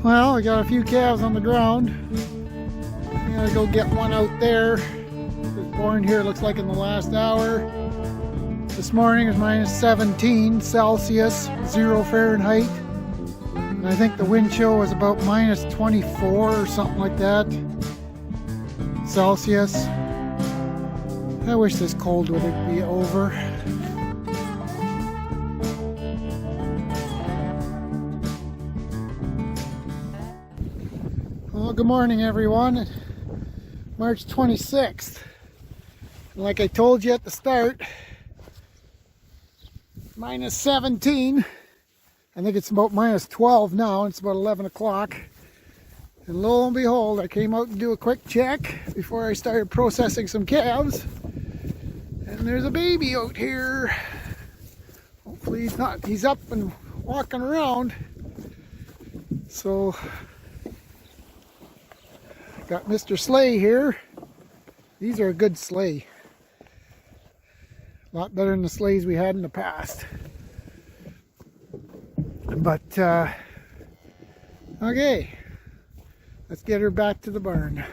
Well, I got a few calves on the ground. I gotta go get one out there. It was born here, looks like in the last hour. This morning is minus 17 Celsius, 0 Fahrenheit. And I think the wind chill was about minus 24 or something like that Celsius. I wish this cold would be over. Well, good morning everyone. March 26th. And like I told you at the start, minus 17. I think it's about minus 12 now. It's about 11 o'clock. And lo and behold, I came out to do a quick check before I started processing some calves. And there's a baby out here. Hopefully he's up and walking around. So, got Mr. Sleigh here. These are a good sleigh. A lot better than the sleighs we had in the past. But, okay. Let's get her back to the barn.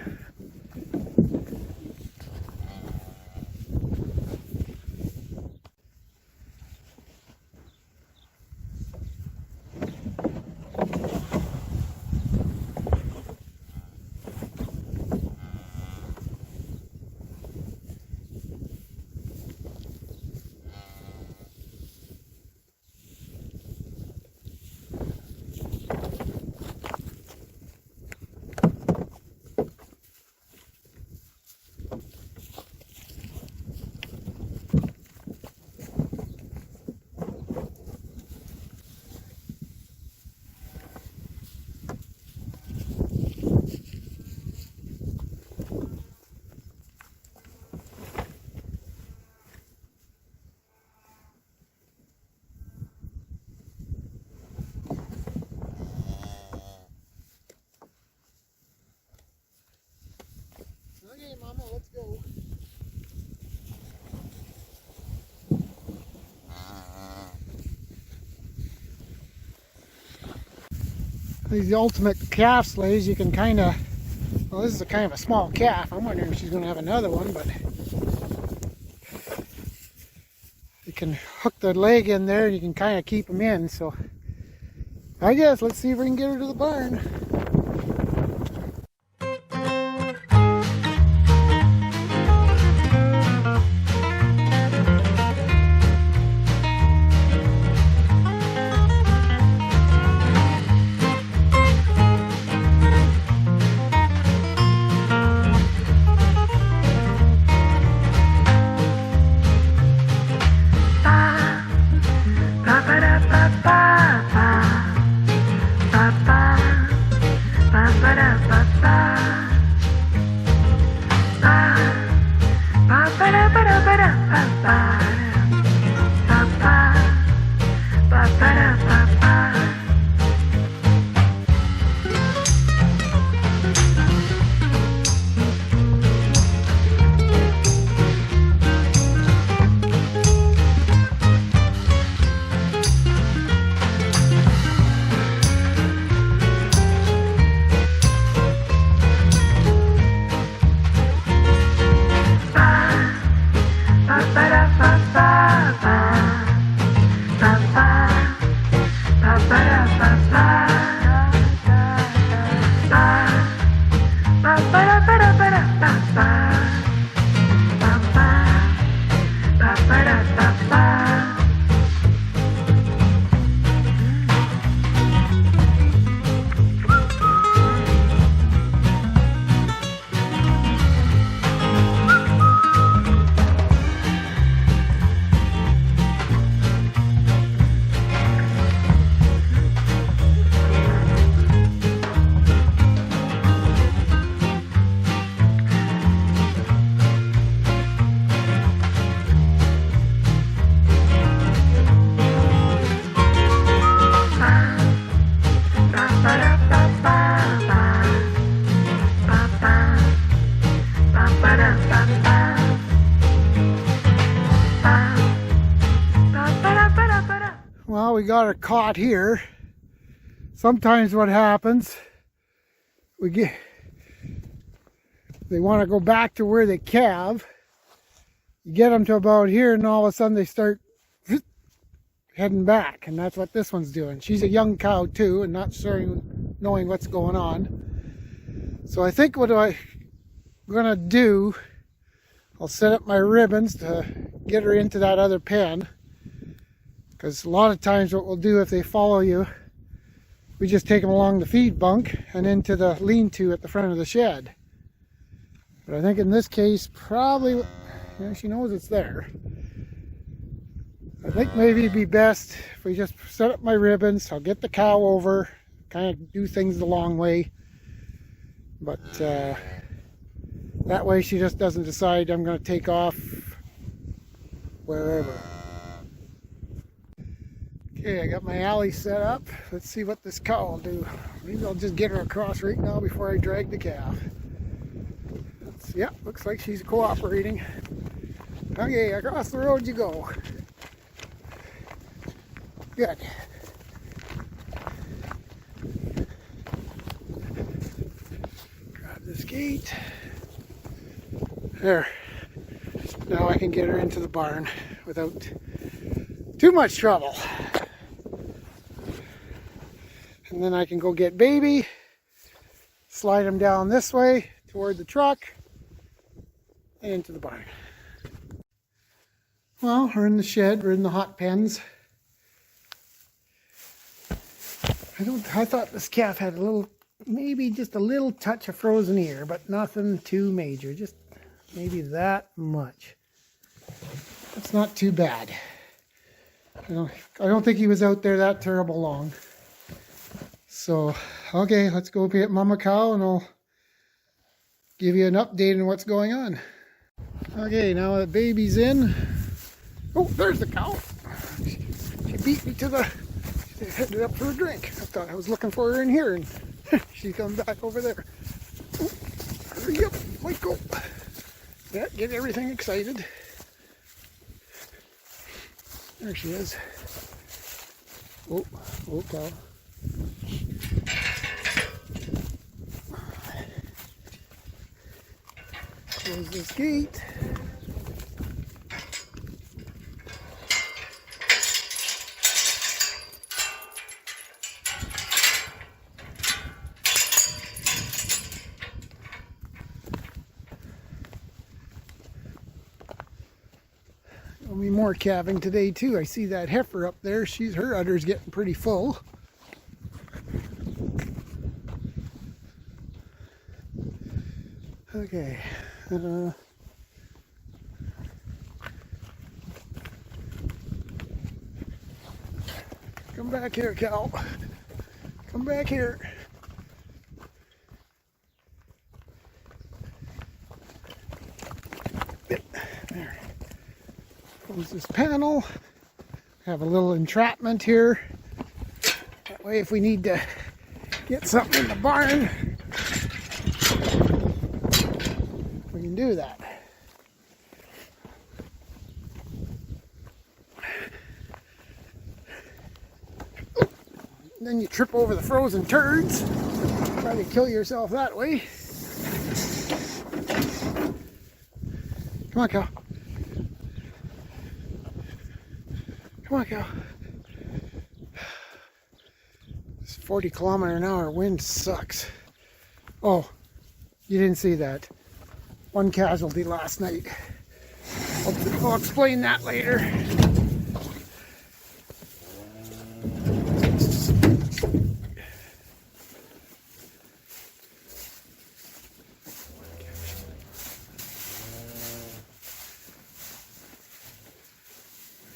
Okay, Mama, let's go. These are the ultimate calf sleighs. You can kind of, well, this is a kind of a small calf. I'm wondering if she's going to have another one, but you can hook the leg in there and you can kind of keep them in. So I guess let's see if we can get her to the barn. Well, we got her caught here. sometimes what happens, they want to go back to where they calve. You get them to about here and all of a sudden they start heading back, and that's what this one's doing. She's a young cow too and not knowing what's going on. So I think what I'm gonna do, I'll set up my ribbons to get her into that other pen, because a lot of times what we'll do if they follow you, we just take them along the feed bunk and into the lean-to at the front of the shed. But I think in this case, probably, yeah, she knows it's there. I think maybe it'd be best if we just set up my ribbons. I'll get the cow over, kind of do things the long way. But that way she just doesn't decide I'm going to take off wherever. Okay, I got my alley set up. Let's see what this cow will do. Maybe I'll just get her across right now before I drag the calf. Yeah, looks like she's cooperating. Okay, across the road you go. Good. Grab this gate. There. Now I can get her into the barn without too much trouble. And then I can go get baby, slide him down this way toward the truck and into the barn. Well, we're in the shed, we're in the hot pens. I thought this calf had a little, maybe just a little touch of frozen ear, but nothing too major, just maybe that much. That's not too bad. I don't think he was out there that terrible long. So, okay, let's go get Mama Cow and I'll give you an update on what's going on. Okay, now that baby's in. Oh, there's the cow. She beat me to the, she headed up for a drink. I thought I was looking for her in here and she come back over there. Oh, hurry up, Michael. Yeah, get everything excited. There she is. Oh, cow. Close this gate. There'll be more calving today too. I see that heifer up there. Her udder's getting pretty full. Okay. Come back here, cow. Come back here. There. Close this panel. Have a little entrapment here. That way if we need to get something in the barn, we can do that. Then you trip over the frozen turds. Try to kill yourself that way. Come on, cow. Come on, cow. This 40-kilometer-an-hour wind sucks. Oh, you didn't see that. One casualty last night. I'll explain that later.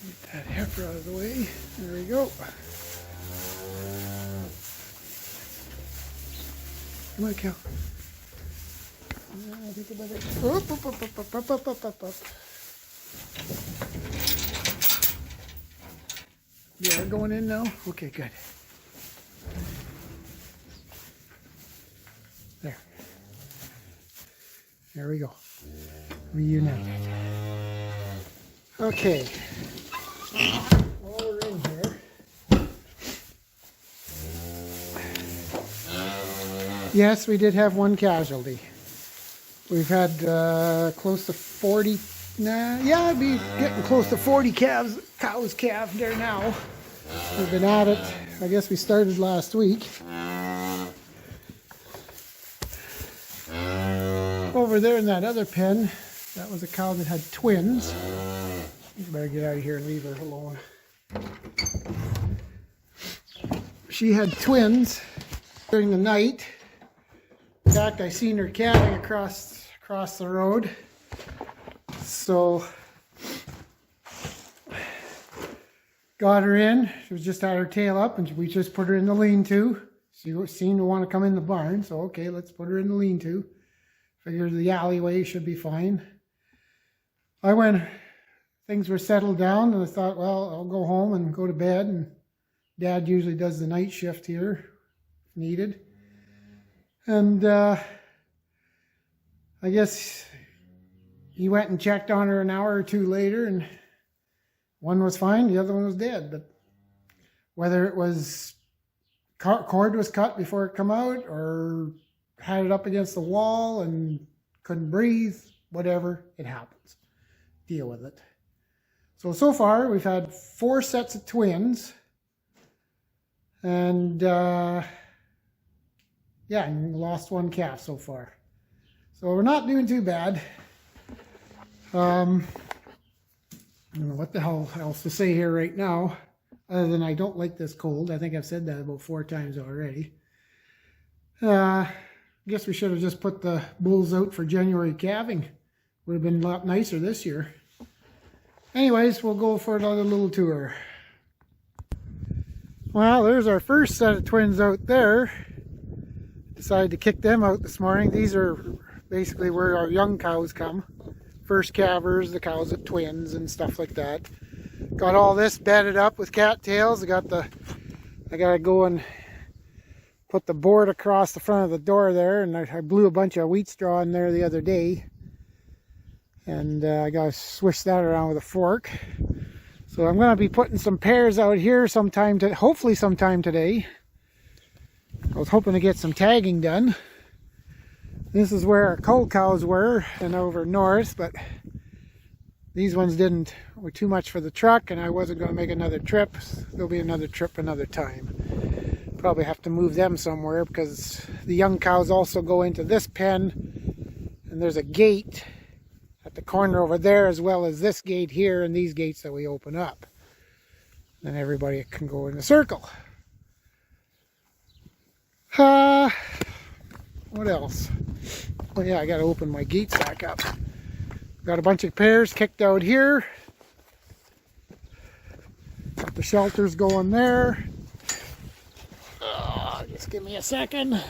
Get that heifer out of the way. There we go. Come on, cow. I think about it. Up. You are going in now? Okay, good. There. There we go. Reuniting. Okay. While we're in here, Yes, we did have one casualty. We've had close to 40, yeah, I'd be getting close to 40 cows calved there now. We've been at it, I guess we started last week. Over there in that other pen, that was a cow that had twins. You better get out of here and leave her alone. She had twins during the night. In fact, I seen her calving across the road. So got her in. She was just had her tail up, and we just put her in the lean-to. She seemed to want to come in the barn, so okay, let's put her in the lean-to. Figured the alleyway should be fine. Things were settled down, and I thought, well, I'll go home and go to bed. And Dad usually does the night shift here, if needed. And I guess he went and checked on her an hour or two later, and one was fine, the other one was dead. But whether it was cord was cut before it come out, or had it up against the wall and couldn't breathe, whatever, it happens. Deal with it. So far we've had 4 sets of twins, and yeah, and lost 1 calf so far. So we're not doing too bad. I don't know what the hell else to say here right now, other than I don't like this cold. I think I've said that about 4 times already. I guess we should have just put the bulls out for January calving. Would have been a lot nicer this year. Anyways, we'll go for another little tour. Well, there's our first set of twins out there. Decided to kick them out this morning. These are basically where our young cows come. First calvers, the cows that twins and stuff like that. Got all this bedded up with cattails. I gotta go and put the board across the front of the door there, and I blew a bunch of wheat straw in there the other day. And I gotta swish that around with a fork. So I'm gonna be putting some pears out here hopefully sometime today. I was hoping to get some tagging done. This is where our cull cows were, and over north, but these ones were too much for the truck, and I wasn't going to make another trip. There'll be another trip another time. Probably have to move them somewhere, because the young cows also go into this pen, and there's a gate at the corner over there, as well as this gate here, and these gates that we open up. Then everybody can go in a circle. What else? Oh yeah, I gotta open my gates back up. Got a bunch of pears kicked out here. Got the shelters going there. Just give me a second.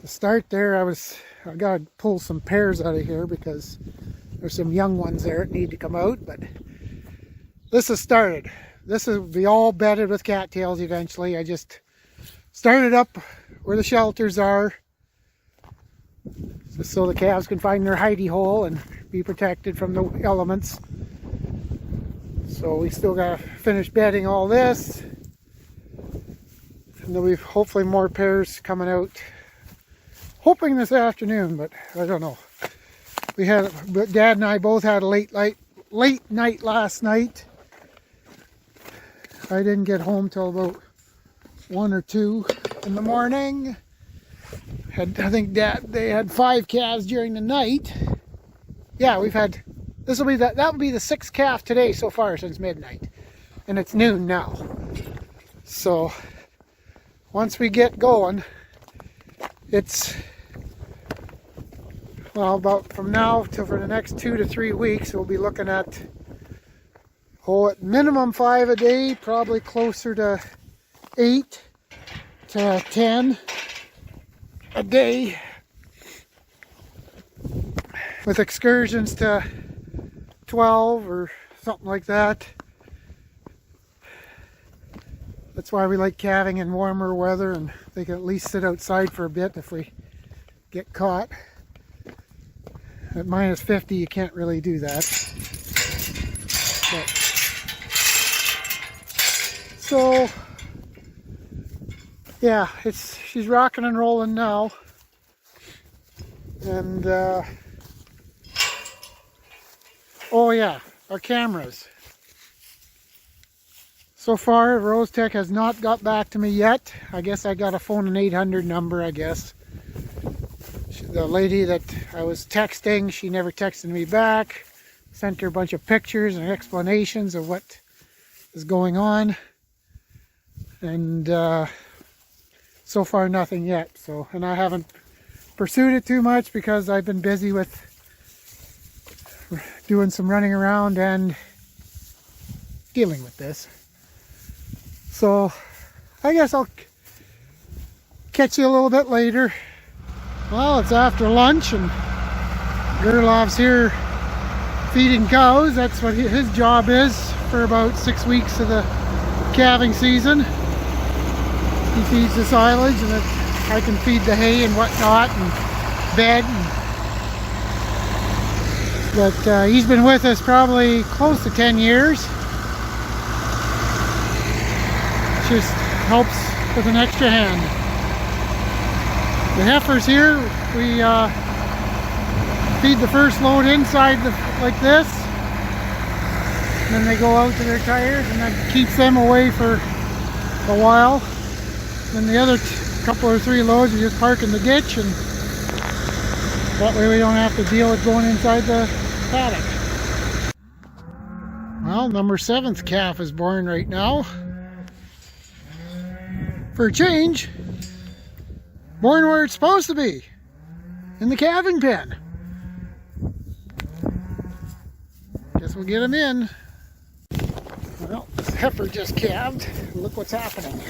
To start there, I gotta pull some pears out of here because there's some young ones there that need to come out, but this has started. This will be all bedded with cattails eventually. I just started up where the shelters are, just so the calves can find their hidey hole and be protected from the elements. So we still gotta finish bedding all this, and there'll be hopefully more pears coming out. Hoping this afternoon, but I don't know. Dad and I both had a late night last night. I didn't get home till about 1 or 2 in the morning. I think they had 5 calves during the night. Yeah, that will be the 6th calf today so far since midnight, and it's noon now. So once we get going, it's, well, about from now till for the next 2 to 3 weeks, we'll be looking at at minimum 5 a day, probably closer to 8 to 10 a day, with excursions to 12 or something like that. That's why we like calving in warmer weather, and they can at least sit outside for a bit if we get caught. At minus 50 you can't really do that. But, so yeah, she's rocking and rolling now. And oh yeah, our cameras. So far, Rose-Tech has not got back to me yet. I guess I got a phone an 800 number, I guess. The lady that I was texting, she never texted me back. Sent her a bunch of pictures and explanations of what is going on. And so far, nothing yet. So, and I haven't pursued it too much because I've been busy with doing some running around and dealing with this. So I guess I'll catch you a little bit later. Well, it's after lunch and Gerlov's here feeding cows. That's what his job is for about 6 weeks of the calving season. He feeds the silage and I can feed the hay and whatnot and bed. But he's been with us probably close to 10 years. Just helps with an extra hand. The heifers here, we feed the first load inside like this. And then they go out to their tires and that keeps them away for a while. Then the other couple or three loads we just park in the ditch, and that way we don't have to deal with going inside the paddock. Well, number 7th calf is born right now. For a change, born where it's supposed to be, in the calving pen. Guess we'll get him in. Well, this heifer just calved. Look what's happening.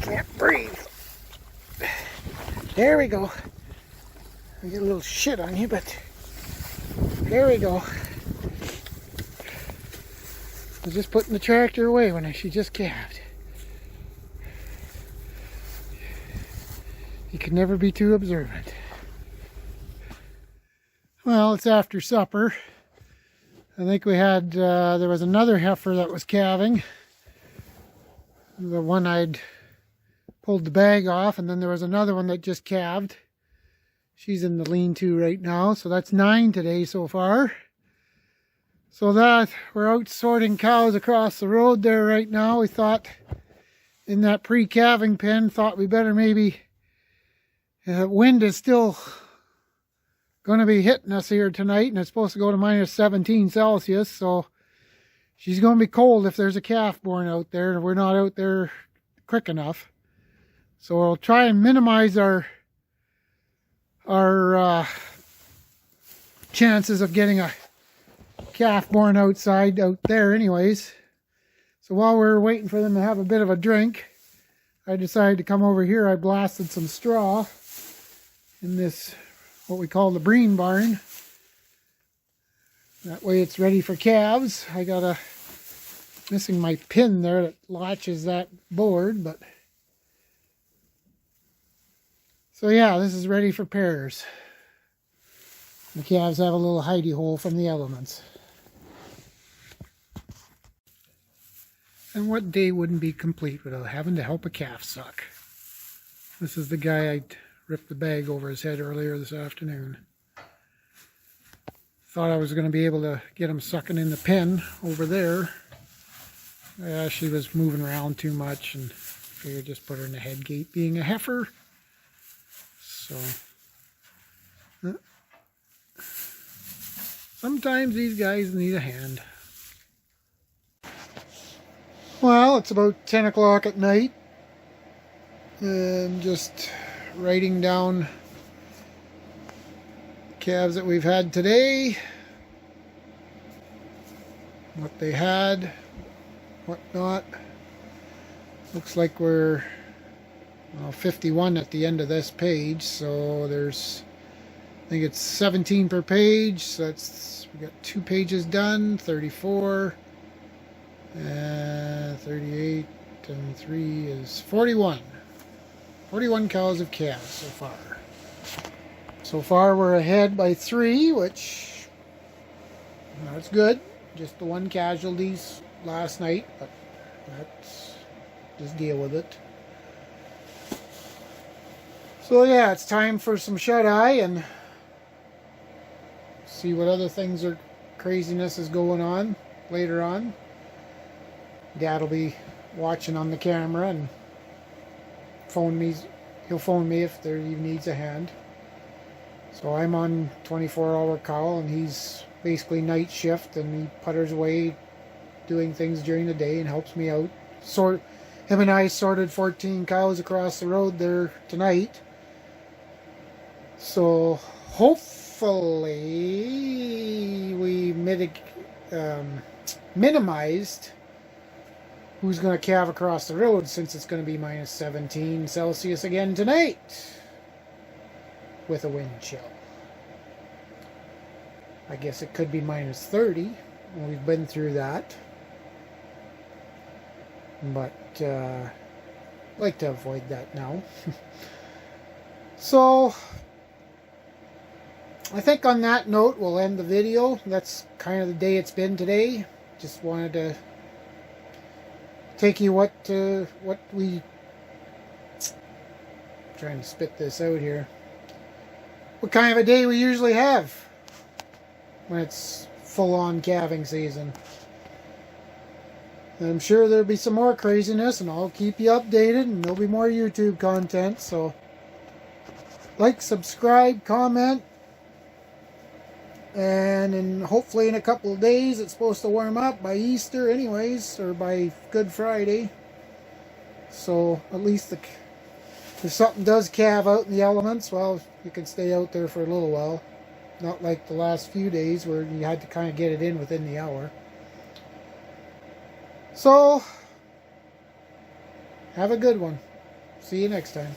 Can't breathe. There we go. I get a little shit on you, but there we go. I was just putting the tractor away when she just calved. You can never be too observant. Well, it's after supper. I think we had, there was another heifer that was calving. The one I'd pulled the bag off, and then there was another one that just calved. She's in the lean-to right now, so that's 9 today so far. So that, we're out sorting cows across the road there right now. We thought, in that pre-calving pen, thought we better maybe, wind is still going to be hitting us here tonight, and it's supposed to go to minus 17 Celsius, so she's going to be cold if there's a calf born out there, and we're not out there quick enough. So we'll try and minimize our chances of getting a calf born outside out there anyways. So while we're waiting for them to have a bit of a drink, I decided to come over here. I blasted some straw in this, what we call the bream barn. That way it's ready for calves. I got missing my pin there that latches that board, but so yeah, this is ready for pairs. The calves have a little hidey hole from the elements. And what day wouldn't be complete without having to help a calf suck? This is the guy I ripped the bag over his head earlier this afternoon. Thought I was going to be able to get him sucking in the pen over there. Yeah, she was moving around too much, and figured just put her in the head gate, being a heifer. So sometimes these guys need a hand. Well, it's about 10 o'clock at night. And just writing down calves that we've had today, what they had, what not. Looks like we're 51 at the end of this page, so there's, I think it's 17 per page, so that's, we got 2 pages done, 34, 38, and 3 is 41. 41 cows of calves so far. So far we're ahead by 3, which that's good. Just the 1 casualties last night, but that's just deal with it. So yeah, it's time for some shut-eye and see what other things or craziness is going on later on. Dad will be watching on the camera and phone me. He'll phone me if he needs a hand. So I'm on 24-hour call and he's basically night shift, and he putters away doing things during the day and helps me out. Him and I sorted 14 cows across the road there tonight. So hopefully we minimized who's going to calve across the road, since it's going to be minus 17 Celsius again tonight with a wind chill. I guess it could be minus 30. We've been through that. But I'd like to avoid that now. So I think on that note we'll end the video. That's kind of the day it's been today. Just wanted to take you what we trying to spit this out here. What kind of a day we usually have when it's full-on calving season. And I'm sure there'll be some more craziness, and I'll keep you updated, and there'll be more YouTube content. So like, subscribe, comment, and hopefully in a couple of days it's supposed to warm up by Easter anyways, or by Good Friday. So at least if something does calve out in the elements, well, you can stay out there for a little while. Not like the last few days where you had to kind of get it in within the hour. So have a good one. See you next time.